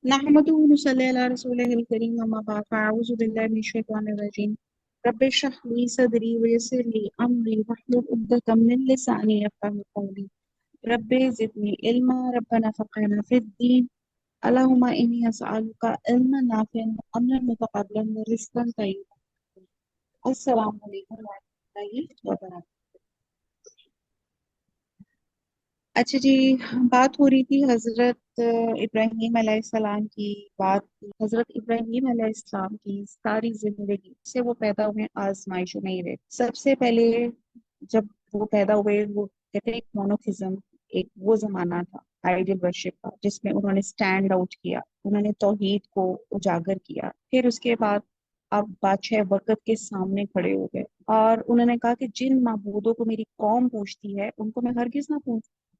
नहमदुहु व नसल्ली अला रसूलिहिल करीम अम्मा बाद फ़अऊज़ु बिल्लाहि मिनश शैतानिर रजीम रब्बि इश्रह ली सदरी व यस्सिर ली अमरी वहलुल उक़दतम मिन लिसानी यफ़क़हू क़ौली रब्बि ज़िदनी इल्मा रब्बना फ़क़िहना फ़िद्दीन अल्लाहुम्मा इन्नी असअलुका इल्मन नाफ़िअन व अमलन मुतक़ब्बलन व रिज़्क़न तय्यबन। अस्सलामु अलैकुम व रहमतुल्लाहि व बरकातहू। अच्छा जी, बात हो रही थी हजरत इब्राहीम अलैहिस्सलाम की। बात की हजरत इब्राहीम अलैहिस्सलाम की सारी जिंदगी से वो पैदा हुए आजमाइशों में ही रहे। सबसे पहले जब वो पैदा हुए, वो कहते हैं एक मोनोथिज्म, एक वो जमाना था आइडियल वर्शिप का, जिसमें उन्होंने स्टैंड आउट किया, उन्होंने तौहीद को उजागर किया। फिर उसके बाद अब बादशाह वक़्त के सामने खड़े हो गए और उन्होंने कहा कि जिन माबूदों को मेरी कौम पूछती है उनको मैं हरगिज ना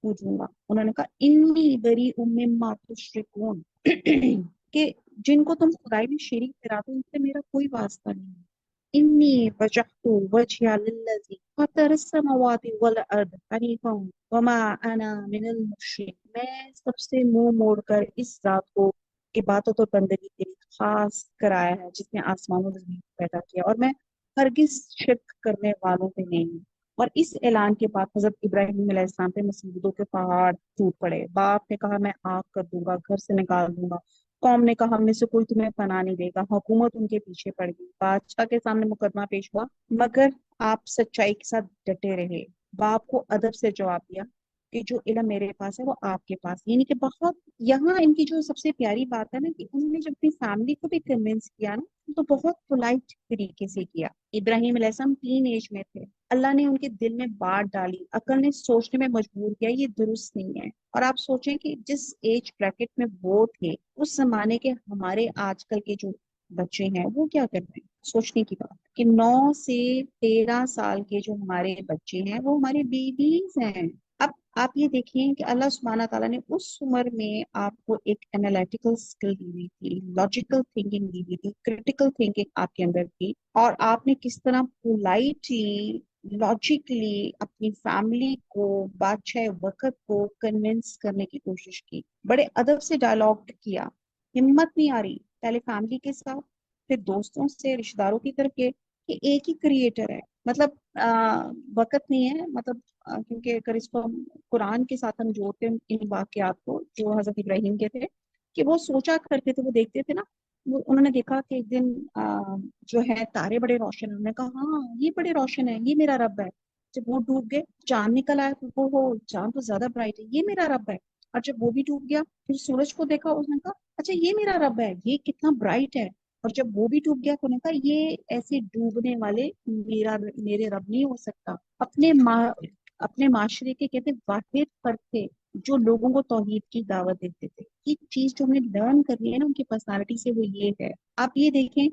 पूछूंगा। उन्होंने कहा इन्नी बरी उम्मिम्मा तुश्रिकून कि जिनको तुम खुदाई में शरीक ठहराते हो उनसे मेरा कोई वास्ता नहीं है। इन्नी वजहतु वजहिया लिल्लज़ी फतरस समावाति वल अर्द हनीफम वमा अना मिनल मुशरिक। मैं सबसे मुंह मोड़कर इस जात को इबादत और बंदगी के लिए खास कराया है जिसने आसमानों और जमीन को पैदा किया, और मैं हरगिज शिरक करने वालों में नहीं हूँ। और इस ऐलान के बाद हजरत इब्राहिम अलैहिस्सलाम पे मुसीबतों के पहाड़ टूट पड़े। बाप ने कहा मैं आग कर दूंगा, घर से निकाल दूंगा। कौम ने कहा हम में से कोई तुम्हें पनाह नहीं देगा। हुकूमत उनके पीछे पड़ गई। बादशाह के सामने मुकदमा पेश हुआ, मगर आप सच्चाई के साथ डटे रहे। बाप को अदब से जवाब दिया कि जो इल्म मेरे पास है वो आपके पास, यानी कि बहुत, यहाँ इनकी जो सबसे प्यारी बात है ना कि उन्होंने जब अपनी फैमिली को भी कन्विंस किया ना, तो बहुत पोलाइट तरीके से किया। इब्राहिम अलैहिस्सलाम टीन एज में थे, अल्लाह ने उनके दिल में बात डाली, अकल ने सोचने में मजबूर किया ये दुरुस्त नहीं है। और आप सोचें कि जिस एज ब्रैकेट में वो थे, उस जमाने के हमारे आजकल के जो बच्चे हैं वो क्या कर रहे हैं। सोचने की बात कि 9 से 13 साल के जो हमारे बच्चे हैं वो हमारे बेबीज हैं। अब आप ये देखिए कि अल्लाह सुब्हाना ताला ने उस उम्र में आपको एक एनालिटिकल स्किल दी हुई थी, लॉजिकल थिंकिंग दी हुई थी, क्रिटिकल थिंकिंग आपके अंदर थी, और आपने किस तरह पोलाइटली लॉजिकली अपनी फैमिली को, बादशाह वक्त को कन्विंस करने की कोशिश की, बड़े अदब से डायलॉग किया। हिम्मत नहीं आ रही, पहले फैमिली के साथ, फिर दोस्तों से, रिश्तेदारों की तरफ ये कि एक ही क्रिएटर है। मतलब वक्त नहीं है, मतलब क्योंकि अगर इसको हम कुरान के साथ हम जोड़ते हैं इन वाकयात को जो हजरत इब्राहिम के थे, कि वो सोचा करते थे, वो देखते थे ना, वो उन्होंने देखा कि एक दिन जो है तारे बड़े रोशन है, उन्होंने कहा हाँ ये बड़े रोशन है, ये मेरा रब है। जब वो डूब गए, चांद निकल आया, तो वो हो चांद तो ज्यादा ब्राइट है, ये मेरा रब है। और जब वो भी डूब गया, फिर सूरज को देखा, उसने कहा अच्छा ये मेरा रब है, ये कितना ब्राइट है। और जब वो भी डूब गया तो उन्होंने कहा ये ऐसे डूबने वाले मेरे रब नहीं हो सकता। अपने माशरे के कहते वाहिद फर्द थे जो लोगों को तौहीद की दावत देते थे। ये चीज जो हमने लर्न करनी है ना उनकी पर्सनालिटी से, वो ये है। आप ये देखें,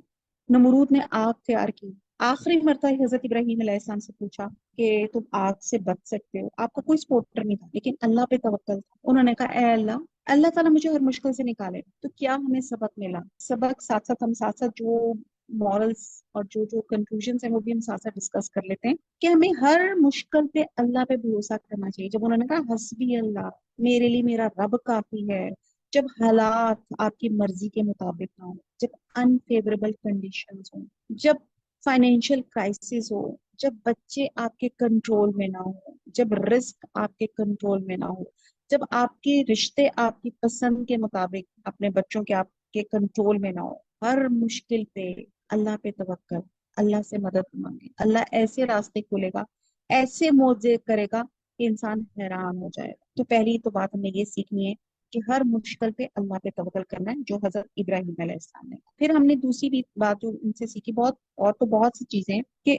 नमरूद ने आग तैयार की, आखिरी मरतबा हजरत इब्राहीम अलैहिस्सलाम से पूछा कि तुम आग से बच सकते हो, आपका कोई सपोर्टर नहीं था, लेकिन अल्लाह पे तवक्कल था। उन्होंने कहा ए अल्लाह, अल्लाह ताला मुझे हर मुश्किल से निकाले। तो क्या हमें सबक मिला? सबक साथ साथ हम साथ साथ जो मॉरल्स और जो जो कंक्लूजन है वो भी हम साथ साथ डिस्कस कर लेते हैं कि हमें हर मुश्किल पे अल्लाह पे भरोसा करना चाहिए। जब उन्होंने कहा हस्बी अल्लाह, मेरे लिए मेरा रब काफी है, जब हालात आपकी मर्जी के मुताबिक ना हो, जब अनफेवरेबल कंडीशंस हो, जब फाइनेंशियल क्राइसिस हो, जब बच्चे आपके कंट्रोल में ना हो, जब रिस्क आपके कंट्रोल में ना हो, जब आपके रिश्ते आपकी पसंद के मुताबिक अपने बच्चों के आपके कंट्रोल में ना हो, हर मुश्किल पे अल्लाह पे तवक्कल, अल्लाह से मदद मांगे। अल्लाह ऐसे रास्ते खोलेगा, ऐसे मौजे करेगा कि इंसान हैरान हो जाएगा। तो पहली तो बात हमें ये सीखनी है कि हर मुश्किल पे अल्लाह पे तवक्कल करना है, जो हजरत इब्राहिम अलैहिस्सलाम ने। फिर हमने दूसरी भी बात जो उनसे सीखी, बहुत और तो बहुत सी चीजें हैं, कि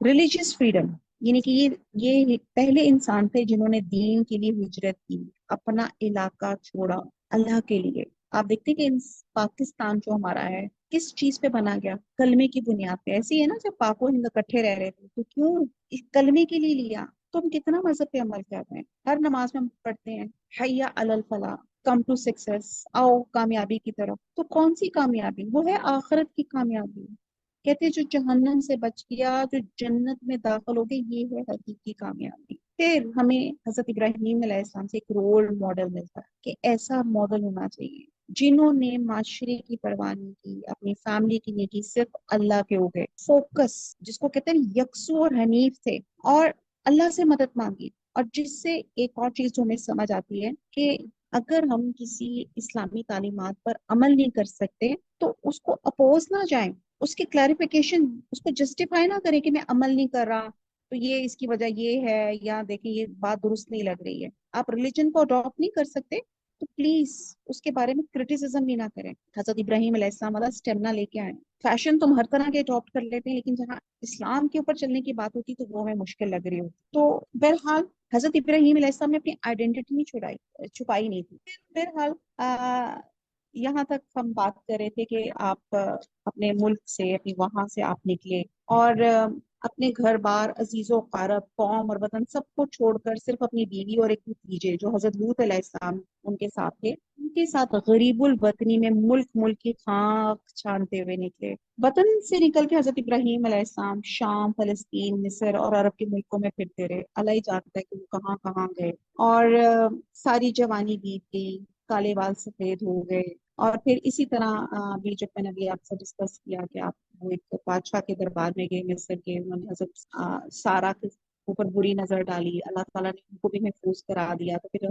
रिलीजियस फ्रीडम, यानी कि ये पहले इंसान थे जिन्होंने दीन के लिए हिजरत की, अपना इलाका छोड़ा अल्लाह के लिए। आप देखते हैं कि पाकिस्तान जो हमारा है किस चीज पे बना गया? कलमे की बुनियाद पे। ऐसी है ना, जब पाको हिंद इकट्ठे रह रहे थे तो क्यों इस कलमे के लिए लिया? तो हम कितना मजहब पे अमल कर रहे हैं। हर नमाज में हम पढ़ते हैं हैया अलल फलाह, कम टू सक्सेस, आओ कामयाबी की तरफ। तो कौन सी कामयाबी? वो है आखिरत की कामयाबी। कहते हैं जो जहन्नम से बच गया, जो जन्नत में दाखिल हो गए, ये है हकीकी कामयाबी। फिर हमें हजरत इब्राहीम अलैहिस्सलाम से एक रोल मॉडल मिलता है कि ऐसा मॉडल होना चाहिए। जिन्होंने माशरे की परवाह नहीं की, अपनी फैमिली की नहीं की, सिर्फ अल्लाह के हो गए फोकस, जिसको कहते हैं यकसू और हनीफ थे, और अल्लाह से मदद मांगी। और जिससे एक और चीज जो हमें समझ आती है कि अगर हम किसी इस्लामी तालीमात पर अमल नहीं कर सकते तो उसको अपोज ना जाएं, उसकी क्लैरिफिकेशन, उसको जस्टिफाई ना करें कि मैं अमल नहीं कर रहा तो ये इसकी वजह ये है, या देखें ये बात दुरुस्त नहीं लग रही है। आप रिलीजन को अडॉप्ट नहीं कर सकते तो प्लीज उसके बारे में क्रिटिसिज्म भी ना करें। हजरत इब्राहिम अलैहिस्सलाम वाला स्टेमिना लेके आए। फैशन तुम हर तरह के अडॉप्ट कर लेते हैं, लेकिन जहाँ इस्लाम के ऊपर चलने की बात होती तो वो हमें मुश्किल लग रही होती। तो बहरहाल हजरत इब्राहिम अलैहिस्सलाम ने अपनी आइडेंटिटी नहीं छुपाई नहीं थी। बहरहाल यहाँ तक हम बात कर रहे थे कि आप अपने मुल्क से, अपनी वहां से आप निकले और अपने घर बार, अजीजों कारब, कौम और वतन सबको छोड़कर सिर्फ अपनी बीवी और एक भतीजे जो हजरत लूत अलैहिस्सलाम उनके साथ थे, उनके साथ गरीबुल वतनी में मुल्क मुल्क की खाक छानते हुए निकले। वतन से निकल के हजरत इब्राहिम अलैहिस्सलाम शाम, फलस्तीन, मिस्र और अरब के मुल्कों में फिरते रहे। अल्लाह ही जानता है कि वो कहाँ कहाँ गए। और सारी जवानी बीत गई, काले बाल सफेद हो गए। और फिर इसी तरह भी जो मैंने अभी आपसे डिस्कस किया कि आप वो एक बादशाह के दरबार में गए मिस्र के, उन्होंने हजरत सारा के ऊपर बुरी नजर डाली, अल्लाह ताला ने उनको भी महफूज करा दिया। तो फिर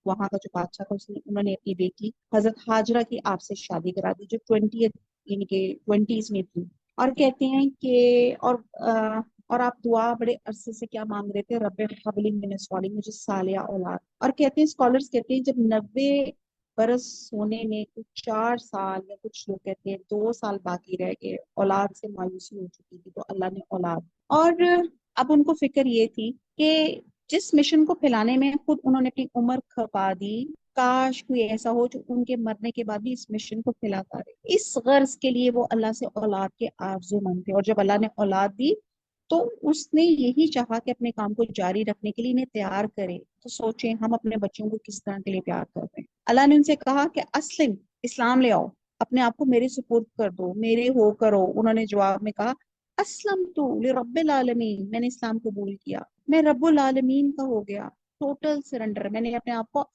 वहां का जो बादशाह था उसने उन्होंने अपनी बेटी हजरत हाजरा की आपसे शादी करा दी, जो 20 इनके 20s में थी। और कहते हैं कि और आप दुआ बड़े अरसे से क्या मांग रहे थे, रब्बे हबली मिन सॉलिह, मुझे सालिया औलाद। और कहते हैं स्कॉलर्स कहते हैं जब 90 बरस होने में कुछ 4 साल या कुछ लोग कहते हैं 2 साल बाकी रह गए, औलाद से मायूसी हो चुकी थी, तो अल्लाह ने औलाद। और अब उनको फिक्र ये थी कि जिस मिशन को फैलाने में खुद उन्होंने अपनी उम्र खपा दी, काश कोई ऐसा हो जो उनके मरने के बाद भी इस मिशन को फैलाता रहे। इस गर्ज के लिए वो अल्लाह से औलाद के आरज़ूमंद थे। और जब अल्लाह ने औलाद दी तो उसने यही चाहा कि अपने काम को जारी रखने के लिए इन्हें तैयार करे। तो सोचें हम अपने बच्चों को किस तरह के लिए प्यार करते हैं। अल्लाह ने उनसे कहा कि अस्लिम, इस्लाम ले आओ, अपने आप को मेरे सुपुर्द कर दो, मेरे हो करो। उन्होंने जवाब में कहा अस्लम तू लिरब्बिल आलमीन, मैंने इस्लाम कबूल किया, मैं रब्बुल आलमीन का हो गया। टोटल सरेंडर, मैंने अपने आप को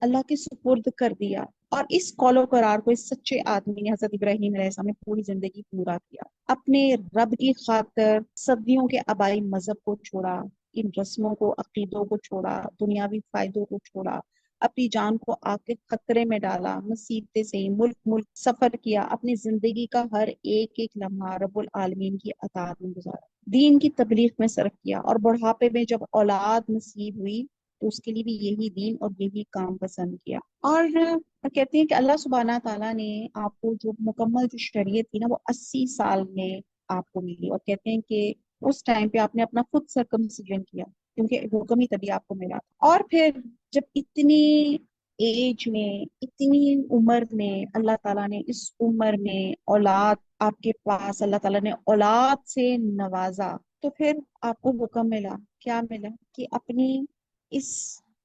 अल्लाह के सुपुर्द कर दिया। और इस कौलो करार को इस सच्चे आदमी ने, हजरत इब्राहिम अलैहिस्सलाम ने, पूरी जिंदगी पूरा किया। अपने रब की खातिर सदियों के आबाई मजहब को छोड़ा, इन रस्मों को, अकीदों को छोड़ा, दुनियावी फायदों को छोड़ा, अपनी जान को आग के खतरे में डाला, मुसीबतें से मुल्क मुल्क सफर किया, अपनी जिंदगी का हर एक लम्हा रब्बुल आलमीन की अताअत में गुजारा, दीन की तबलीग में सर्फ किया। और बुढ़ापे में जब औलाद नसीब हुई तो उसके लिए भी यही दीन और यही काम पसंद किया। और कहते हैं कि अल्लाह सुब्हाना ताला ने आपको जो मुकम्मल जो शरीयत थी ना, वो 80 साल में आपको मिली। और कहते हैं कि उस टाइम पे आपने अपना खुद सरकमसिजन किया, क्योंकि हुक्म ही तभी आपको मिला। और फिर जब इतनी एज में, इतनी उम्र में, अल्लाह ताला ने इस उम्र में औलाद आपके पास, अल्लाह ताला ने औलाद से नवाजा, तो फिर आपको हुक्म मिला, क्या मिला कि अपनी इस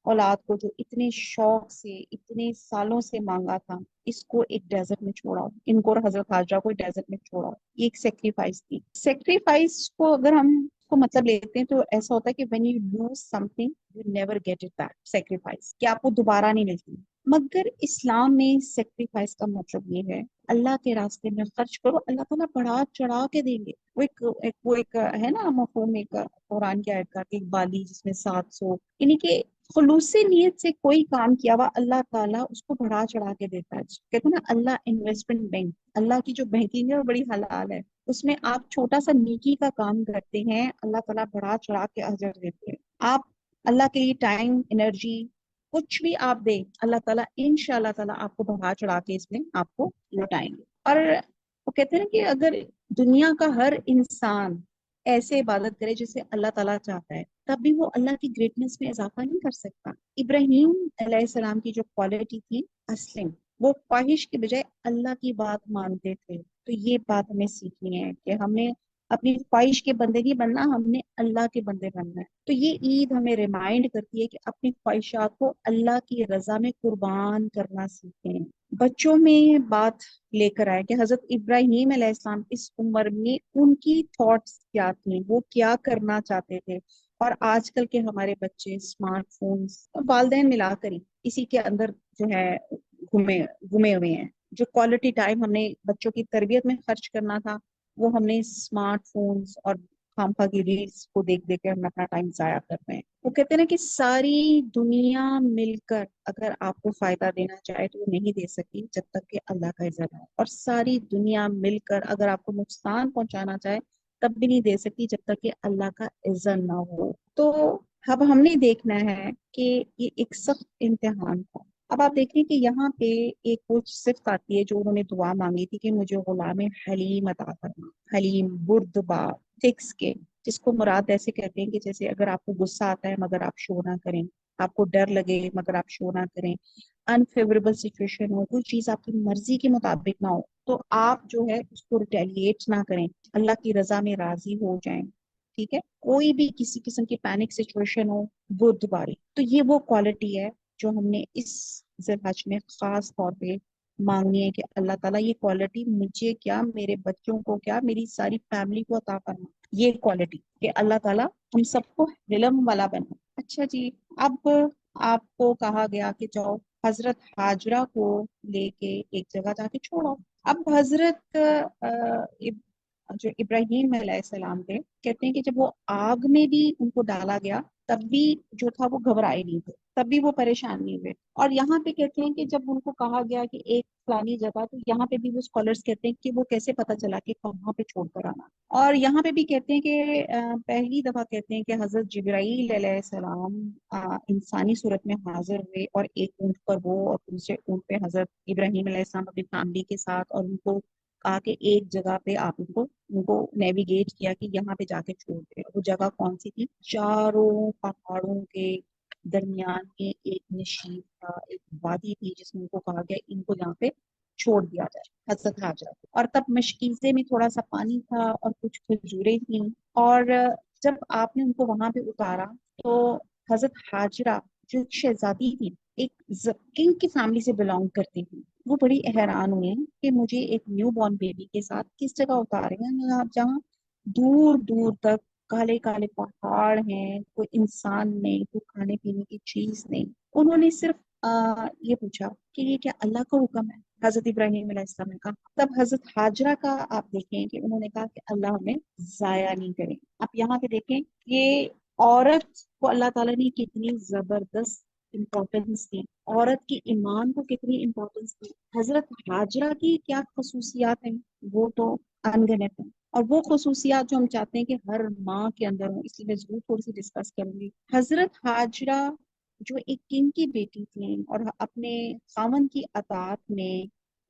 औलाद को जो इतने शौक से, इतने सालों से मांगा था, इसको एक डेजर्ट में छोड़ा, इनको और हजरत हाजरा को डेजर्ट में छोड़ा। ये एक सेक्रीफाइस थी। सेक्रीफाइस को अगर हम को मतलब लेते हैं तो ऐसा होता है कि when you lose something you never get it back. Sacrifice कि आपको दोबारा नहीं मिलती। मगर इस्लाम में सेक्रीफाइस का मतलब ये है, अल्लाह के रास्ते में खर्च करो, अल्लाह ताला बढ़ा चढ़ा के देंगे। वो एक है ना मफहूम, एक कुरान की आयत का कि एक बाली जिसमें 700, यानी कि खुलूसी नीयत से कोई काम किया हुआ अल्लाह ताला उसको बढ़ा चढ़ा के देता है। कहते हैं ना अल्लाह इन्वेस्टमेंट बैंक, अल्लाह की जो बैंकिंग है वो बड़ी हलाल है। उसमें आप छोटा सा नेकी का काम करते हैं, अल्लाह ताला बढ़ा चढ़ा के अजर देते हैं। आप अल्लाह के लिए टाइम, एनर्जी, कुछ भी आप दें, अल्लाह ताला इंशाअल्लाह ताला आपको बढ़ा चढ़ा के इसमें आपको लौटाएंगे। और वो कहते हैं कि अगर दुनिया का हर इंसान ऐसे इबादत करे जैसे अल्लाह ताला चाहता है, तब भी वो अल्लाह की ग्रेटनेस में इजाफा नहीं कर सकता। इब्राहिम अलैहिस्सलाम की जो क्वालिटी थी अस्लिम, वो ख्वाहिश के बजाय अल्लाह की बात मानते थे। तो ये बात हमें सीखनी है कि हमें अपनी ख्वाहिश के बंदे नहीं बनना, हमने अल्लाह के बंदे बनना है। तो ये ईद हमें रिमाइंड करती है कि अपनी ख्वाहिशात को अल्लाह की रजा में कुर्बान करना सीखें। बच्चों में बात लेकर आए कि हजरत इब्राहिम अलैहिस्सलाम इस उम्र में उनकी थॉट्स क्या थी, वो क्या करना चाहते थे। और आजकल के हमारे बच्चे स्मार्टफोन्स, वालदेन मिलाकर ही इसी के अंदर जो है گھومے گھومے ہوئے ہیں. جو کوالٹی ٹائم ہم نے بچوں کی تربیت میں خرچ کرنا تھا وہ ہم نے اسمارٹ فونز اور خامخواہ کی ریلس کو دیکھ دیکھ کے ہم اپنا ٹائم ضائع کر رہے ہیں. وہ کہتے ہیں نا کہ ساری دنیا مل کر اگر آپ کو فائدہ دینا چاہے تو وہ نہیں دے سکتی جب تک کہ اللہ کا اذن ہے، اور ساری دنیا مل کر اگر آپ کو نقصان پہنچانا چاہے تب بھی نہیں دے سکتی جب تک کہ اللہ کا اذن نہ ہو. تو اب ہم نے دیکھنا ہے کہ یہ ایک سخت امتحان تھا. اب آپ دیکھیں کہ یہاں پہ ایک کچھ صفت آتی ہے جو انہوں نے دعا مانگی تھی کہ مجھے غلام حلیم عطا کرنا. حلیم، بردبار، تھک اسکن، جس کو مراد ایسے کہتے ہیں کہ جیسے اگر آپ کو غصہ آتا ہے مگر آپ شو نہ کریں، آپ کو ڈر لگے مگر آپ شو نہ کریں، انفیوریبل سچویشن ہو، کوئی چیز آپ کی مرضی کے مطابق نہ ہو تو آپ جو ہے اس کو ریٹیلیٹ نہ کریں، اللہ کی رضا میں راضی ہو جائیں. ٹھیک ہے، کوئی بھی کسی قسم کی پینک سچویشن ہو، بردباری، تو یہ وہ کوالٹی ہے جو ہم نے اس ذی الحج میں خاص طور پہ مانگنی ہے کہ اللہ تعالیٰ یہ کوالٹی مجھے کیا، میرے بچوں کو کیا، میری ساری فیملی کو عطا کرنا. یہ کوالٹی کہ اللہ تعالیٰ ہم سب کو علم والا بنا. اچھا جی، اب آپ کو کہا گیا کہ جاؤ حضرت ہاجرہ کو لے کے ایک جگہ جا کے چھوڑو. اب حضرت جو ابراہیم علیہ السلام تھے، کہتے ہیں کہ جب وہ آگ میں بھی ان کو ڈالا گیا تب بھی جو تھا وہ گھبرائے نہیں تھے، تب بھی وہ پریشان نہیں ہوئے. اور یہاں پہ کہتے ہیں کہ جب ان کو کہا گیا کہ ایک فلانی جگہ، تو یہاں پہ بھی وہ اسکالرس کہتے ہیں کہ وہ کیسے پتا چلا کہ وہاں پہ چھوڑ کر آنا. اور یہاں پہ بھی کہتے ہیں کہ پہلی دفعہ کہتے ہیں کہ حضرت جبرائیل علیہ السلام انسانی صورت میں حاضر ہوئے اور ایک اونٹ پر وہ اور دوسرے اونٹ پہ حضرت ابراہیم علیہ السلام اپنی فیملی کے ساتھ، اور ان کو کہا کہ ایک جگہ پہ آپ ان کو نیویگیٹ کیا کہ یہاں پہ جا کے چھوڑ دے. وہ جگہ کون سی تھی؟ چاروں پہاڑوں کے درمیان میں ایک نشیب تھا، ایک وادی تھی جس میں ان کو کہا گیا ان کو یہاں پہ چھوڑ دیا جائے حضرت ہاجرہ. اور تب مشکیزے میں تھوڑا سا پانی تھا اور کچھ کھجوریں تھیں. اور جب آپ نے ان کو وہاں پہ اتارا تو حضرت ہاجرہ جو ایک شہزادی تھی، ایک کنگ کی فیملی سے بلانگ کرتی تھی، وہ بڑی حیران ہوئی کہ مجھے ایک نیو بورن بیبی کے ساتھ کس جگہ اتارے ہیں آپ جہاں دور دور تک کالے کالے پہاڑ ہیں، کوئی انسان نہیں، کوئی کھانے پینے کی چیز نہیں. انہوں نے صرف یہ پوچھا کہ یہ کیا اللہ کا حکم ہے؟ حضرت ابراہیم علیہ السلام نے کہا. تب حضرت ہاجرہ کا آپ دیکھیں کہ انہوں نے کہا کہ اللہ ہمیں ضائع نہیں کرے. آپ یہاں پہ دیکھیں کہ عورت کو اللہ تعالیٰ نے کتنی زبردست امپورٹنس دی، عورت کی ایمان کو کتنی امپورٹنس دی. حضرت ہاجرہ کی کیا خصوصیات ہیں وہ تو انگنت ہیں، اور وہ خصوصیات جو ہم چاہتے ہیں کہ ہر ماں کے اندر ہوں، اس لیے میں ضرور تھوڑی سی ڈسکس کروں گی. حضرت ہاجرہ جو ایک کنگ کی بیٹی تھی اور اپنے خاوند کی اطاعت میں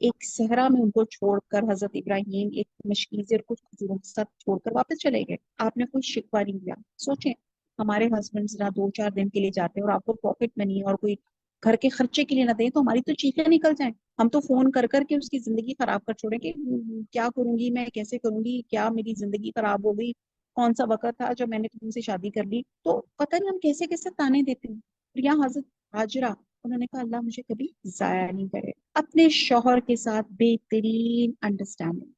ایک صحرا میں ان کو چھوڑ کر حضرت ابراہیم ایک مشکیزے اور کچھ کھجوروں کے ساتھ چھوڑ کر واپس چلے گئے. آپ نے کوئی شکوہ نہیں کیا. سوچیں ہمارے ہسبینڈ ذرا 2-4 دن کے لیے جاتے ہیں اور آپ کو پاکٹ منی اور کوئی گھر کے خرچے کے لیے نہ دیں تو ہماری تو چیخیں نکل جائیں. ہم تو فون کر کر کے اس کی زندگی خراب کر چھوڑیں کہ کیا کروں گی میں، کیسے کروں گی، کیا میری زندگی خراب ہو گئی، کون سا وقت تھا جب میں نے تم سے شادی کر لی. تو پتہ نہیں ہم کیسے کیسے تانے دیتے ہیں. یہاں حضرت ہاجرہ انہوں نے کہا اللہ مجھے کبھی ضائع نہیں کرے. اپنے شوہر کے ساتھ بہترین انڈرسٹینڈنگ،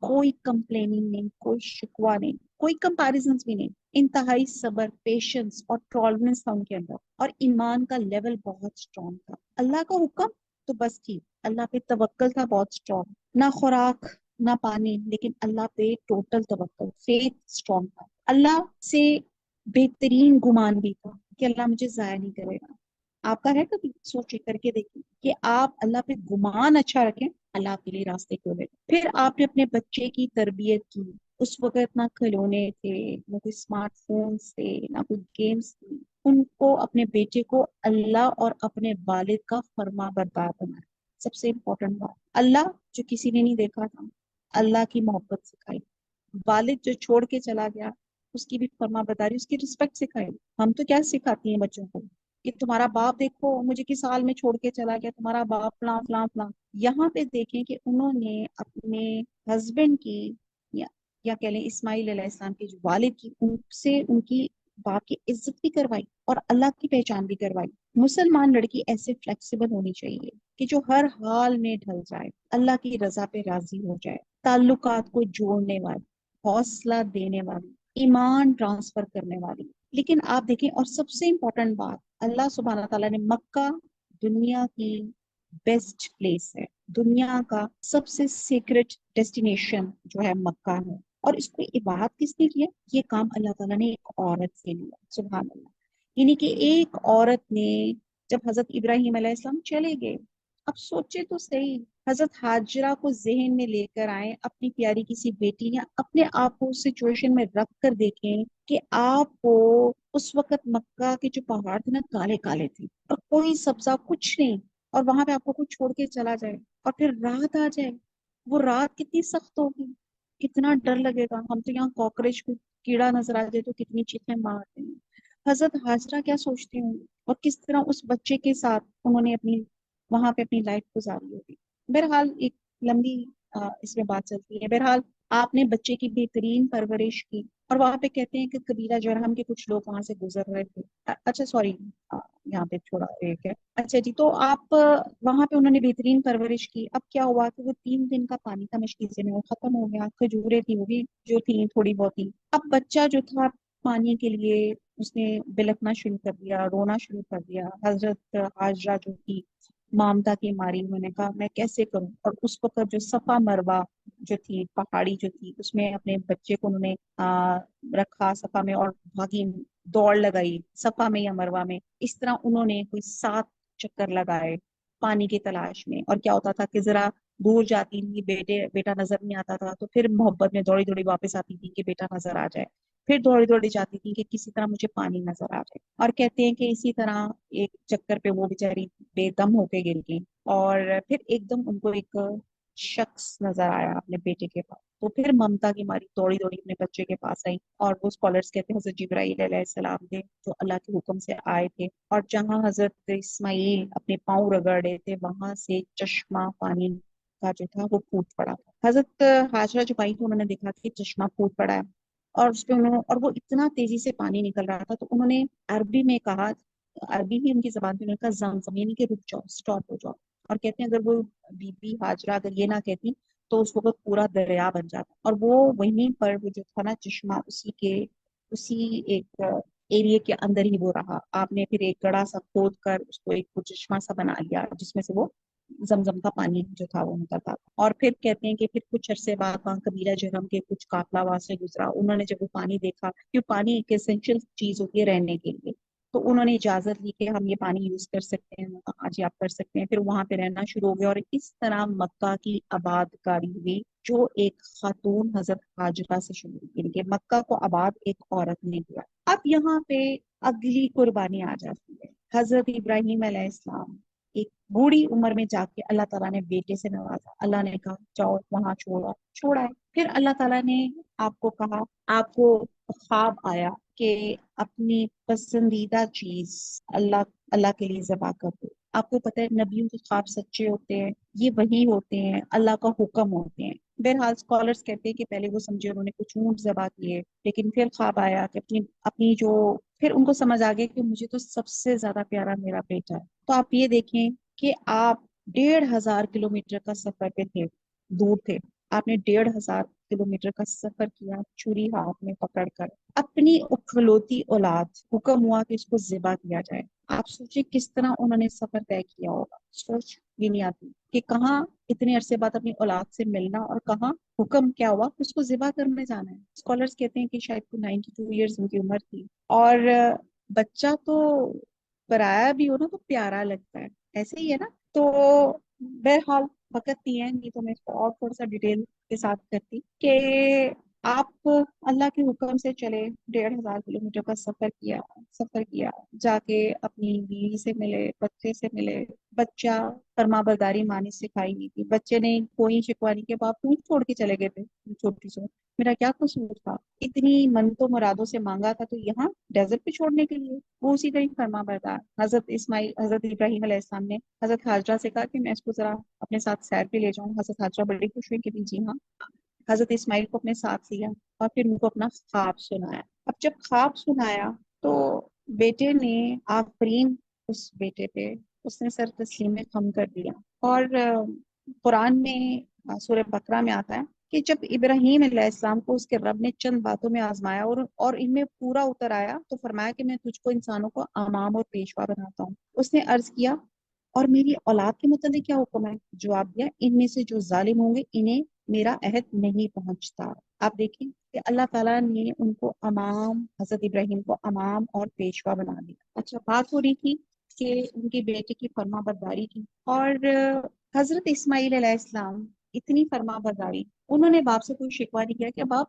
کوئی کمپلیننگ نہیں، کوئی شکوہ نہیں، کوئی کمپیریزنس بھی نہیں. انتہائی صبر، پیشنس اور ٹالرنس تھا ان کے اندر، اور ایمان کا لیول بہت اسٹرانگ تھا. اللہ کا حکم تو بس ٹھیک، اللہ پہ توکل تھا بہت اسٹرانگ. نہ خوراک نہ پانی، لیکن اللہ پہ ٹوٹل توکل، فیتھ اسٹرانگ تھا. اللہ سے بہترین گمان بھی تھا کہ اللہ مجھے ضائع نہیں کرے گا. آپ کا ہے کبھی؟ سوچ کر کے دیکھیں کہ آپ اللہ پہ گمان اچھا رکھیں، اللہ آپ کے لیے راستے کھولے. پھر آپ نے اپنے بچے کی تربیت کی. اس وقت نہ کھلونے تھے، نہ کوئی اسمارٹ فونس تھے، نہ کوئی گیمس تھی. ان کو، اپنے بیٹے کو اللہ اور اپنے والد کا فرما بردار بنایا. سب سے امپورٹنٹ بات، اللہ جو کسی نے نہیں دیکھا تھا، اللہ کی محبت سکھائی. والد جو چھوڑ کے چلا گیا، اس کی بھی فرما برداری، اس کی رسپیکٹ سکھائی. ہم تو کیا سکھاتی ہیں بچوں کو کہ تمہارا باپ دیکھو مجھے کس حال میں چھوڑ کے چلا گیا، تمہارا باپ فلاں فلاں فلاں. یہاں پہ دیکھیں کہ انہوں نے اپنے ہسبینڈ کی یا کہہ لیں اسماعیل علیہ السلام کے جو والد کی، ان سے ان کی باپ کی عزت بھی کروائی اور اللہ کی پہچان بھی کروائی. مسلمان لڑکی ایسے فلیکسیبل ہونی چاہیے کہ جو ہر حال میں ڈھل جائے، اللہ کی رضا پہ راضی ہو جائے، تعلقات کو جوڑنے والی، حوصلہ دینے والی، ایمان ٹرانسفر کرنے والی. لیکن آپ دیکھیں، اور سب سے امپورٹنٹ بات، اللہ سبحانہ تعالیٰ نے مکہ دنیا کی बेस्ट प्लेस है, दुनिया का सबसे सीक्रेट डेस्टिनेशन जो है मक्का है। और इसको इबादत किसने किया? ये काम अल्लाह ताला ने एक औरत से लिया, सुभान अल्लाह। यानी कि एक औरत ने, जब हजरत इब्राहिम अलैहिस्सलाम चले गए, अब सोचे तो सही, हजरत हाजरा को जहन में लेकर आए, अपनी प्यारी किसी बेटी, या अपने आप को उस सिचुएशन में रख कर देखें कि आपको उस वक्त मक्का के जो पहाड़ थे ना, काले काले थे, और कोई सब्जा कुछ नहीं, और वहां पे आपको कुछ छोड़ के चला जाए, और फिर रात आ जाए, वो रात कितनी सख्त होगी, कितना डर लगेगा। हम तो यहाँ कॉकरोच को कीड़ा नजर आ जाए तो कितनी चीखें मारते हैं। हजरत हाजरा क्या सोचती हूँ, और किस तरह उस बच्चे के साथ उन्होंने अपनी वहां पे अपनी लाइफ गुजारी होगी। बहरहाल एक लंबी इसमें बात चलती है। बहरहाल आपने बच्चे की बेहतरीन परवरिश की, और वहां पे कहते हैं कि कबीला जरहम के कुछ लोग वहां से गुजर रहे थे। अच्छा सॉरी, यहाँ पे थोड़ा एक है। अच्छा जी, तो आप वहां पे उन्होंने बेहतरीन परवरिश की। अब क्या हुआ कि वो 3 दिन का पानी था मशकीजे में, वो खत्म हो गया। खजूरें थी, वो भी जो थी थोड़ी बहुत ही। अब बच्चा जो था पानी के लिए उसने बिलखना शुरू कर दिया, रोना शुरू कर दिया। हजरत हाजरा जो थी ममता की मारी, उन्होंने कहा मैं कैसे करूं। और उस वक्त जो सफा मरवा जो थी, पहाड़ी जो थी, उसमें अपने बच्चे को उन्होंने रखा सफा में, और भागी, दौड़ लगाई सफा में या मरवा में। इस तरह उन्होंने कोई 7 चक्कर लगाए पानी की तलाश में। और क्या होता था कि जरा दूर जाती थी, बेटा नजर नहीं आता था, तो फिर मोहब्बत में दौड़ी दौड़ी वापस आती थी कि बेटा नजर आ जाए। फिर दौड़ी दौड़ी जाती थी कि किसी तरह मुझे पानी नजर आ जाए। और कहते हैं कि इसी तरह एक चक्कर पे वो बेचारी बेदम होके गिर गई, और फिर एकदम उनको एक शख्स नजर आया अपने बेटे के पास। तो फिर ममता की मारी दौड़ी दौड़ी अपने बच्चे के पास आई, और वो स्कॉलर्स कहते हैं हजरत जिब्राईल अलैहिस्सलाम थे जो अल्लाह के हुक्म से आए थे। और जहां हजरत इस्माईल अपने पाँव रगड़ रहे थे, वहां से चश्मा पानी का जो था वो फूट पड़ा था। हजरत हाजरा जो आई थी, उन्होंने देखा कि चश्मा फूट पड़ा है, और उसपे उन्होंने, और वो इतना तेजी से पानी निकल रहा था, तो उन्होंने अरबी में कहा, अरबी ही उनकी जबान थी, उन्होंने कहा जमजम, यानी कि रुक जाओ, स्टॉप हो जाओ। और कहते हैं अगर वो बीबी हाजरा अगर ये ना कहती तो उस वक्त पूरा दरिया बन जाता। और वो वहीं पर वो जो था ना चश्मा, उसी एक एरिया के अंदर ही वो रहा। आपने फिर एक गड़ा सा खोद कर उसको एक वो चश्मा सा बना लिया, जिसमें से वो जमजम का पानी जो था वो निकलता था। और फिर कहते हैं कि फिर कुछ अरसे बाद वहाँ कबीला जरम के कुछ काफला वहां से गुजरा। उन्होंने जब वो पानी देखा, क्यों पानी एक एसेंशियल चीज होती है रहने के लिए, तो उन्होंने इजाजत ली कि हम ये पानी यूज कर सकते हैं। हाँ जी, आप कर सकते हैं। फिर वहां पे रहना शुरू हो गया, और इस तरह मक्का की आबादकारी हुई, जो एक खातून हजरत हाजरा से शुरू हुई, यानी कि मक्का को आबाद एक औरत ने किया। अब यहाँ पे अगली कुर्बानी आ जाती है। हजरत इब्राहिम अलैहिस्सलाम एक बूढ़ी उम्र में जाके अल्लाह ताला ने बेटे से नवाजा। अल्लाह ने कहा जाओ वहां छोड़ो, छोड़ा है। फिर अल्लाह ताला ने आपको कहा, आपको ख्वाब आया कि अपनी पसंदीदा चीज अल्लाह अल्लाह के लिए ज़बह कर दो। आपको पता है नबियों के ख्वाब सच्चे होते हैं, ये वही होते हैं, अल्लाह का हुक्म होते हैं। बहरहाल स्कॉलर्स कहते हैं कि पहले वो समझे, उन्होंने कुछ ऊंट ज़बह किए, लेकिन फिर ख्वाब आया कि अपनी अपनी जो, फिर उनको समझ आ गया कि मुझे तो सबसे ज्यादा प्यारा मेरा बेटा है। तो आप ये देखें कि आप 1,500 किलोमीटर का सफर पे थे, दूर थे। आपने 1,500 किलोमीटर का सफर किया, छुरी हाथ में पकड़कर अपनी उखलौती औलाद, हुक्म हुआ कि इसको जिबा किया जाए। आप सोचिए किस तरह उन्होंने सफर तय किया होगा। सोच भी नहीं आती कि कहाँ इतने अरसे बाद अपनी औलाद से मिलना, और कहाँ हुक्म क्या हुआ कि उसको जिबा करने जाना है। स्कॉलर्स कहते हैं कि शायद 92 ईयर्स उनकी उम्र थी। और बच्चा तो पराया भी हो ना तो प्यारा लगता है, ऐसे ही है ना। तो बहरहाल वक्त नहीं है, नहीं तो मैं इसको और थोड़ा सा डिटेल के साथ करती कि आप अल्लाह के हुक्म से चले, 1,500 किलोमीटर का सफर किया, जाके अपनी बीवी से मिले, बच्चे से मिले। बच्चा फरमाबरदारी माँ ने सिखाई नहीं थी, बच्चे ने कोई शिकवानी के बावजूद छोड़ के चले गए थे। छोटी सी, मेरा क्या कसूर था, इतनी मन्नतों मुरादों से मांगा था, तो यहाँ डेजर्ट पे छोड़ने के लिए। वो उसी तरह फरमा बरदार। हजरत इब्राहिम अलैहिस्सलाम ने हजरत हाजरा से कहा कि मैं इसको जरा अपने साथ सैर पे ले जाऊं। हजरत हाजरा बड़ी खुश हुई कि भी जी हाँ। हजरत इस्माइल को अपने साथ लिया, और फिर उनको अपना ख्वाब सुनाया। अब जब ख्वाब सुनाया तो बेटे ने आफरीन, उस बेटे पे उसने सर तस्लीम खम कर दिया। और कुरान में सूरह बकरा में आता है कि जब इब्राहिम अलैहिस्सलाम को उसके रब ने चंद बातों में आजमाया, और इनमें पूरा उतर आया, तो फरमाया कि मैं तुझको इंसानों को अमाम और पेशवा बनाता हूँ। उसने अर्ज किया اور میری اولاد کے متعلق کیا حکم ہے؟ جواب دیا ان میں سے جو ظالم ہوں گے انہیں میرا عہد نہیں پہنچتا۔ آپ دیکھیں کہ اللہ تعالیٰ نے ان کو امام، حضرت ابراہیم کو امام اور پیشوا بنا دیا۔ اچھا، بات ہو رہی تھی کہ ان کے بیٹے کی فرما برداری کی، اور حضرت اسماعیل علیہ السلام اتنی فرما برداری، انہوں نے باپ سے کوئی شکوہ نہیں کیا کہ باپ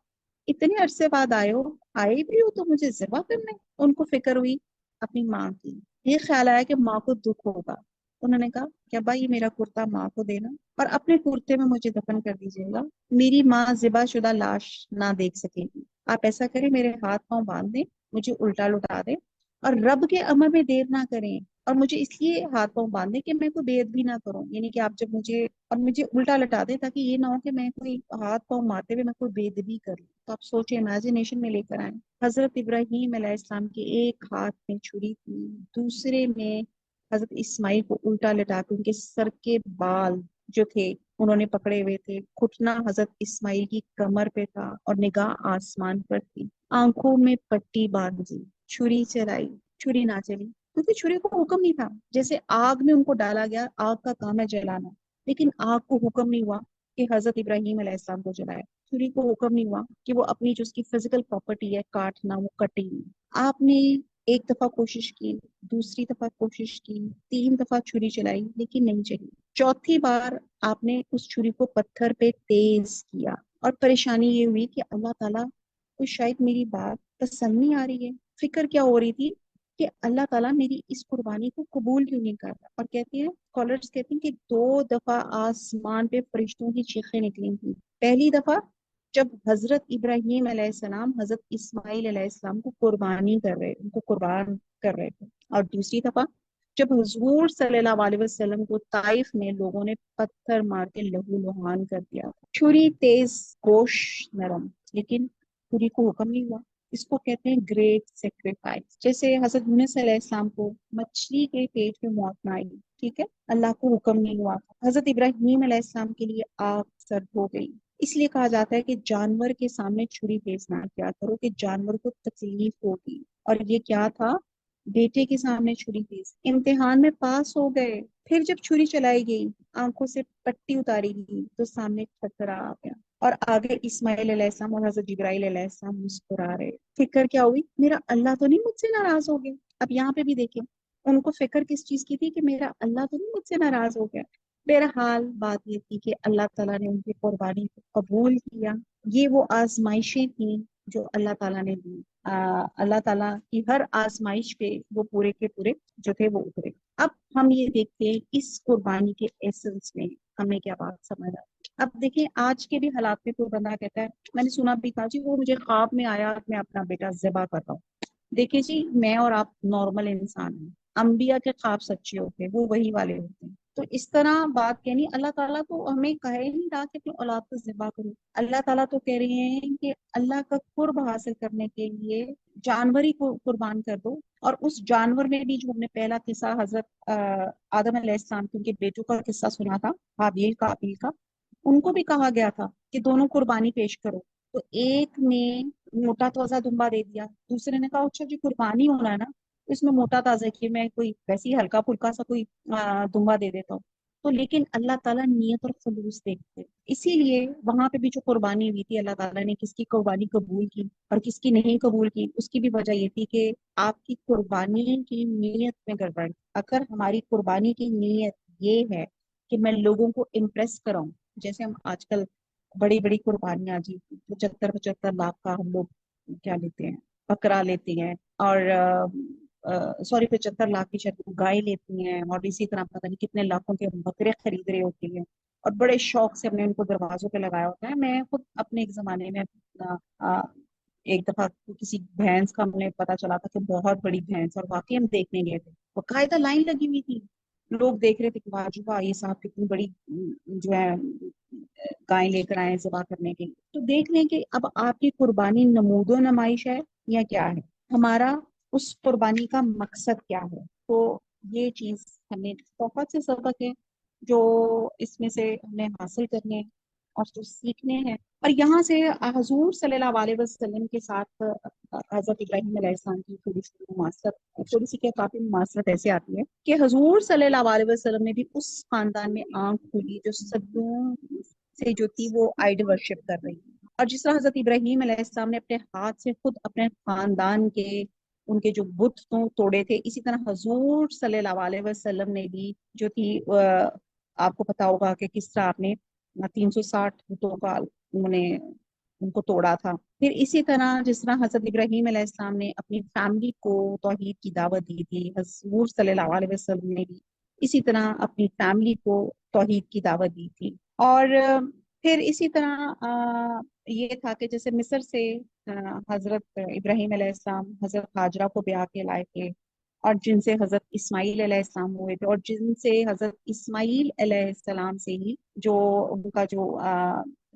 اتنے عرصے بعد آئے بھی ہو تو مجھے ذبح کرنا ہے۔ ان کو فکر ہوئی اپنی ماں کی، یہ خیال آیا کہ ماں کو دکھ ہوگا۔ انہوں نے کہا کہ ابا یہ میرا کرتا ماں کو دینا اور اپنے کرتے میں مجھے دفن کر دیجیے گا، میری ماں ذبح شدہ لاش نہ دیکھ سکے گی۔ آپ ایسا کریں، میرے ہاتھ پاؤں باندھ دیں، مجھے الٹا لٹا دیں اور رب کے امر میں دیر نہ کریں، اور مجھے اس لیے ہاتھ پاؤں باندھے کہ میں کوئی بے ادبی نہ کروں، یعنی کہ آپ جب مجھے الٹا لٹا دیں تاکہ یہ نہ ہو کہ میں کوئی ہاتھ پاؤں مارتے ہوئے میں کوئی بے ادبی کر لوں۔ تو آپ سوچیں، امیجنیشن میں لے کر آئیں، حضرت ابراہیم علیہ السلام کے ایک ہاتھ میں چھری تھی، دوسرے میں حضرت اسماعیل کو الٹا لٹا کے ان کے سر کے بال جو تھے انہوں نے پکڑے ہوئے تھے، گھٹنا حضرت اسماعیل کی کمر پہ تھا اور نگاہ آسمان پر تھی، آنکھوں میں پٹی باندھی، چھری چلائی، چھری نہ چلی کیونکہ چھری کو حکم نہیں تھا۔ جیسے آگ میں ان کو ڈالا گیا، آگ کا کام ہے جلانا، لیکن آگ کو حکم نہیں ہوا کہ حضرت ابراہیم علیہ السلام کو جلائے، چھری کو حکم نہیں ہوا کہ وہ اپنی جو اس کی فزیکل پراپرٹی ہے کاٹنا، وہ کٹے نہیں۔ آپ نے ایک دفعہ کوشش کی، دوسری دفعہ کوشش کی، تین دفعہ چھری چلائی لیکن نہیں چلی، چوتھی بار آپ نے اس چھری کو پتھر پہ تیز کیا، اور پریشانی یہ ہوئی کہ اللہ تعالیٰ کو شاید میری بات پسند نہیں آ رہی ہے۔ فکر کیا ہو رہی تھی کہ اللہ تعالیٰ میری اس قربانی کو قبول کیوں نہیں کر رہا؟ اور کہتے ہیں اسکالرز کہتے ہیں کہ دو دفعہ آسمان پہ فرشتوں کی چیخیں نکلی تھی۔ پہلی دفعہ جب حضرت ابراہیم علیہ السلام حضرت اسماعیل علیہ السلام کو قربانی کر رہے، ان کو قربان کر رہے تھے، اور دوسری دفعہ جب حضور صلی اللہ علیہ وسلم کو طائف میں لوگوں نے پتھر مار کے لہو لہان کر دیا تھا۔ چھری تیز، گوشت نرم، لیکن چھری کو حکم نہیں ہوا۔ اس کو کہتے ہیں گریٹ سیکریفائس۔ جیسے حضرت یونس علیہ السلام کو مچھلی کے پیٹ میں موت نہ آئی، ٹھیک ہے، اللہ کو حکم نہیں ہوا، حضرت ابراہیم علیہ السلام کے لیے آگ سرد ہو گئی۔ اس لیے کہا جاتا ہے کہ جانور کے سامنے چھری تیز نہ کیا کرو کہ جانور کو تکلیف ہوگی، اور یہ کیا تھا، بیٹے کے سامنے چھری تیز۔ امتحان میں پاس ہو گئے، پھر جب چھری چلائی گئی، آنکھوں سے پٹی اتاری گئی تو سامنے کھترا آ گیا، اور آگے اسماعیل علیہ السلام اور حضرت جبرائیل علیہ السلام مسکرا رہے۔ فکر کیا ہوئی، میرا اللہ تو نہیں مجھ سے ناراض ہو گیا؟ اب یہاں پہ بھی دیکھیں ان کو فکر کس چیز کی تھی کہ میرا اللہ تو نہیں مجھ سے ناراض ہو گیا۔ بہرحال بات یہ تھی کہ اللہ تعالیٰ نے ان کی قربانی کو قبول کیا۔ یہ وہ آزمائشیں تھیں جو اللہ تعالیٰ نے دی۔ اللہ تعالیٰ کی ہر آزمائش پہ وہ پورے کے پورے جو تھے وہ اترے۔ اب ہم یہ دیکھتے ہیں اس قربانی کے ایسنس میں ہمیں کیا بات سمجھ آئی۔ اب دیکھیں آج کے بھی حالات میں کوئی بندہ کہتا ہے، میں نے سنا بھی تھا جی وہ مجھے خواب میں آیا میں اپنا بیٹا ذبح کر رہا ہوں۔ دیکھیں جی، میں اور آپ نارمل انسان ہیں، انبیاء کے خواب سچے ہوتے ہیں، وہ وہی والے ہوتے ہیں۔ تو اس طرح بات کہنی، اللہ تعالیٰ تو ہمیں کہہ ہی نہیں رہا کہ اپنی اولاد کو ذبح کرو، اللہ تعالیٰ تو کہہ رہے ہیں کہ اللہ کا قرب حاصل کرنے کے لیے جانور ہی کو قربان کر دو۔ اور اس جانور میں بھی جو ہم نے پہلا قصہ حضرت آدم علیہ السلام کے ان کے بیٹوں کا قصہ سنا تھا، حابیل قابیل کا، ان کو بھی کہا گیا تھا کہ دونوں قربانی پیش کرو۔ تو ایک نے موٹا تازہ دمبا دے دیا، دوسرے نے کہا اچھا جی قربانی ہونا ہے نا، اس میں موٹا تازہ کیے، میں کوئی ویسے ہی ہلکا پھلکا سا کوئی دمبا دے دیتا ہوں۔ تو لیکن اللہ تعالیٰ نیت اور خلوص دیکھتے، اسی لیے وہاں پہ بھی جو قربانی ہوئی تھی، اللہ تعالیٰ نے کس کی قربانی قبول کی اور کس کی نہیں قبول کی، اس کی بھی وجہ یہ تھی کہ آپ کی قربانی کی نیت میں گڑبڑ۔ اگر ہماری قربانی کی نیت یہ ہے کہ میں لوگوں کو امپریس کراؤں، جیسے ہم آج کل بڑی بڑی قربانیاں جی 75-75 لاکھ کا ہم لوگ کیا لیتے ہیں، بکرا لیتے ہیں، اور سوری 75 لاکھ کی شاید گائے لیتی ہیں، اور اسی طرح پتہ نہیں کتنے لاکھوں کے بکرے خرید رہے ہوتے ہیں، اور بڑے شوق سے ہم نے ان کو دروازوں پہ لگایا ہوتا ہے۔ میں خود اپنے ایک زمانے میں ایک دفعہ کسی بھینس کا ہمیں پتا چلا تھا کہ بہت بڑی بھینس، اور واقعی ہم دیکھنے گئے تھے، باقاعدہ لائن لگی ہوئی تھی، لوگ دیکھ رہے تھے کہ واہ جی واہ یہ صاحب کتنی بڑی جو ہے گائے لے کر آئے ذبح کرنے کے لیے۔ تو دیکھ لیں کہ اب آپ کی قربانی نمود و نمائش ہے یا کیا ہے، ہمارا اس قربانی کا مقصد کیا ہے۔ تو یہ چیز ہمیں بہت سے سبق ہے جو اس میں سے ہم نے حاصل کرنے ہیں۔ اور جو سیکھنے ہیں، اور یہاں سے حضور صلی اللہ علیہ وسلم کے ساتھ حضرت ابراہیم علیہ السلام کی تھوڑی سی مماثلت، تھوڑی سی کیا کافی مماثلت ایسے آتی ہے کہ حضور صلی اللہ علیہ وسلم نے بھی اس خاندان میں آنکھ کھولی جو صدیوں سے جو تھی وہ آئیڈل ورشپ کر رہی تھی، اور جس طرح حضرت ابراہیم علیہ السلام نے اپنے ہاتھ سے خود اپنے خاندان کے ان کے جو بت توڑے تھے، اسی طرح حضور صلی اللہ علیہ وسلم نے بھی جو تھی آپ کو پتا ہوگا کہ کس طرح آپ نے 360 بتوں کا انہوں نے ان کو توڑا تھا۔ پھر اسی طرح جس طرح حضرت ابراہیم علیہ السلام نے اپنی فیملی کو توحید کی دعوت دی تھی، حضور صلی اللہ علیہ وسلم نے بھی اسی طرح اپنی فیملی کو توحید کی دعوت دی تھی۔ اور پھر اسی طرح یہ تھا کہ جیسے مصر سے حضرت ابراہیم علیہ السلام حضرت ہاجرہ کو بیاہ کے لائے تھے، اور جن سے حضرت اسماعیل علیہ السلام ہوئے تھے، اور جن سے حضرت اسماعیل علیہ السلام سے ہی جو ان کا جو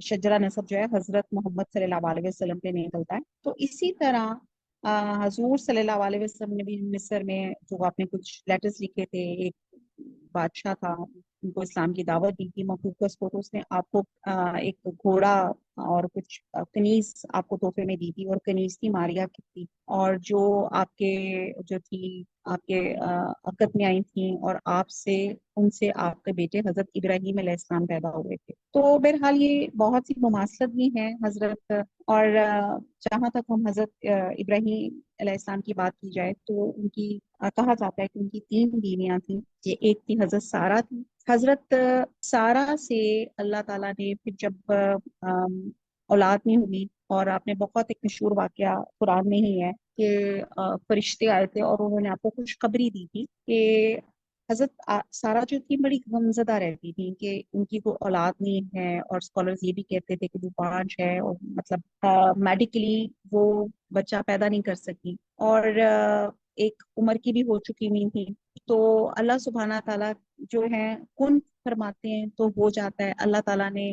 شجرہ نسب جو ہے حضرت محمد صلی اللہ علیہ وسلم پہ نکلتا ہے، تو اسی طرح حضور صلی اللہ علیہ وسلم نے بھی مصر میں جو آپ نے کچھ لیٹرز لکھے تھے، ایک بادشاہ تھا ان کو اسلام کی دعوت دی تھی مقوقس کو، تو اس نے آپ کو ایک گھوڑا اور کچھ کنیز آپ کو تحفے میں دی تھی، اور کنیز کی ماریا کی تھی، اور جو آپ کے جو تھی آپ کے عقد میں آئی تھیں، اور آپ سے ان سے آپ کے بیٹے حضرت ابراہیم علیہ السلام پیدا ہوئے تھے۔ تو بہرحال یہ بہت سی مماثلت بھی ہیں حضرت، اور جہاں تک ہم حضرت ابراہیم علیہ السلام کی بات کی جائے تو ان کی کہا جاتا ہے کہ ان کی 3 بیویاں تھیں، یہ ایک تھی حضرت سارہ تھی۔ حضرت سارہ سے اللہ تعالیٰ نے پھر جب اولاد نہیں ہوئی، اور آپ نے بہت ایک مشہور واقعہ قرآن میں ہی ہے کہ فرشتے آئے تھے اور انہوں نے آپ کو خوشخبری دی تھی کہ حضرت سارہ جو تھی بڑی غمزدہ رہتی تھی کہ ان کی کوئی اولاد نہیں ہے، اور اسکالرز یہ بھی کہتے تھے کہ وہ 5 ہے، اور مطلب میڈیکلی وہ بچہ پیدا نہیں کر سکی، اور ایک عمر کی بھی ہو چکی ہوئی تھی۔ تو اللہ سبحانہ تعالیٰ جو ہے کن فرماتے ہیں تو ہو جاتا ہے۔ اللہ تعالیٰ نے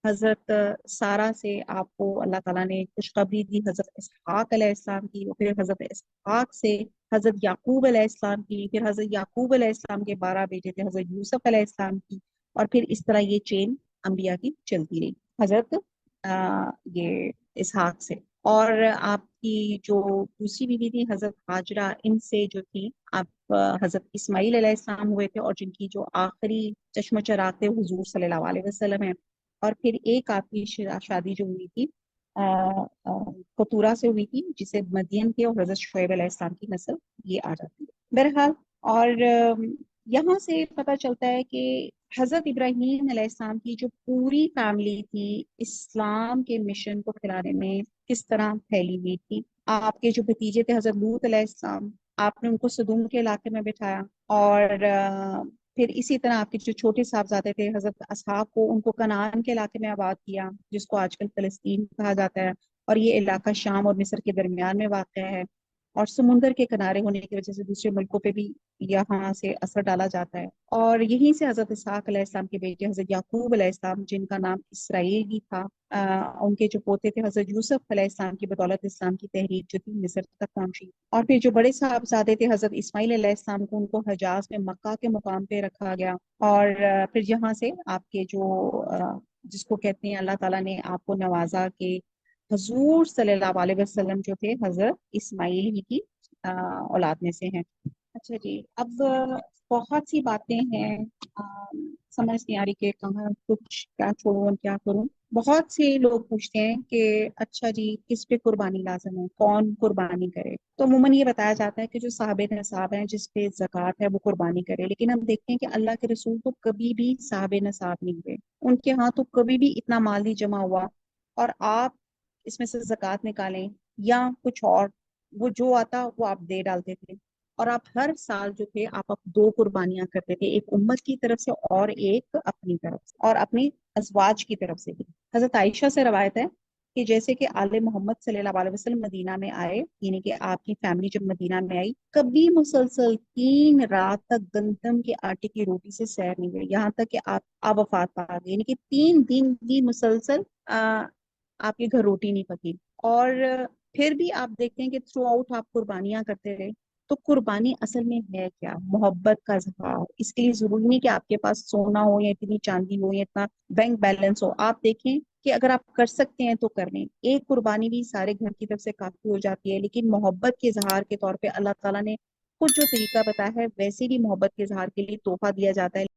حضرت سارہ سے آپ کو اللہ تعالیٰ نے خوشخبری دی حضرت اسحاق علیہ السلام کی، اور پھر حضرت اسحاق سے حضرت یعقوب علیہ السلام کی، پھر حضرت یعقوب علیہ السلام کے 12 بیٹے تھے حضرت یوسف علیہ السلام کی، اور پھر اس طرح یہ چین انبیاء کی چلتی رہی حضرت یہ اسحاق سے۔ اور آپ کی جو دوسری بیوی تھی حضرت ہاجرہ، ان سے جو تھی آپ حضرت اسماعیل علیہ السلام ہوئے تھے، اور جن کی جو آخری چشم و چراغ تھے حضور صلی اللہ علیہ وسلم ہے۔ اور پھر ایک آپ کی شادی جو ہوئی تھی قطورہ سے ہوئی تھی، جسے مدین کے اور حضرت شعیب علیہ السلام کی نسل یہ آ جاتی ہے بہرحال۔ اور یہاں سے پتہ چلتا ہے کہ حضرت ابراہیم علیہ السلام کی جو پوری فیملی تھی اسلام کے مشن کو پھیلانے میں کس طرح پھیلی ہوئی تھی۔ آپ کے جو بھتیجے تھے حضرت لوط علیہ السلام، آپ نے ان کو سدوم کے علاقے میں بٹھایا، اور پھر اسی طرح آپ کے جو چھوٹے صاحبزادے تھے حضرت اسحاق کو، ان کو کنعان کے علاقے میں آباد کیا، جس کو آج کل فلسطین کہا جاتا ہے، اور یہ علاقہ شام اور مصر کے درمیان میں واقع ہے، اور سمندر کے کنارے ہونے کی وجہ سے دوسرے ملکوں پہ بھی یہاں سے اثر ڈالا جاتا ہے۔ اور یہیں سے حضرت اسحاق علیہ السلام کے بیٹے حضرت یعقوب علیہ السلام، جن کا نام اسرائیل بھی تھا، ان کے جو پوتے تھے حضرت یوسف علیہ السلام کی بدولت اسلام کی تحریک جو تھی مصر تک پہنچی۔ اور پھر جو بڑے صاحبزادے تھے حضرت اسماعیل علیہ السلام کو، ان کو حجاز میں مکہ کے مقام پہ رکھا گیا، اور پھر یہاں سے آپ کے جو جس کو کہتے ہیں اللہ تعالیٰ نے آپ کو نوازا کہ حضور صلی اللہ علیہ وسلم جو تھے حضرت اسماعیل ہی کی اولاد میں سے ہیں۔ اچھا جی، اب بہت سی باتیں ہیں، سمجھ نہیں آ رہی کہ کہاں کچھ کیا چھوڑوں اور کیا کروں۔ بہت سے لوگ پوچھتے ہیں کہ اچھا جی کس پہ قربانی لازم ہے، کون قربانی کرے؟ تو عموماً یہ بتایا جاتا ہے کہ جو صاحب نصاب ہیں، جس پہ زکوٰۃ ہے، وہ قربانی کرے، لیکن ہم دیکھتے ہیں کہ اللہ کے رسول تو کبھی بھی صاحب نصاب نہیں ہوئے، ان کے ہاں تو کبھی بھی اتنا مال نہیں جمع ہوا، اور آپ اس میں سے زکوٰۃ نکالیں یا کچھ اور، وہ جو آتا وہ آپ دے ڈالتے تھے، اور آپ ہر سال جو تھے آپ 2 قربانیاں کرتے تھے، ایک امت کی طرف سے اور ایک اپنی طرف سے، اور اپنی ازواج کی طرف سے بھی۔ حضرت عائشہ سے روایت ہے کہ جیسے کہ آل محمد صلی اللہ علیہ وسلم مدینہ میں آئے، یعنی کہ آپ کی فیملی جب مدینہ میں آئی، کبھی مسلسل 3 رات تک گندم کے آٹے کی روٹی سے سیر نہیں ہوئے، یہاں تک کہ آپ وفات پا گئے، یعنی کہ 3 دن بھی مسلسل آپ کے گھر روٹی نہیں پکی، اور پھر بھی آپ دیکھتے ہیں کہ تھرو آؤٹ آپ قربانیاں کرتے رہے۔ تو قربانی اصل میں ہے کیا؟ محبت کا اظہار. اس کے لیے ضروری نہیں کہ آپ کے پاس سونا ہو یا اتنی چاندی ہو یا اتنا بینک بیلنس ہو. آپ دیکھیں کہ اگر آپ کر سکتے ہیں تو کر لیں. ایک قربانی بھی سارے گھر کی طرف سے کافی ہو جاتی ہے، لیکن محبت کے اظہار کے طور پہ اللہ تعالیٰ نے خود جو طریقہ بتایا ہے ویسے بھی محبت کے اظہار کے لیے تحفہ دیا جاتا ہے.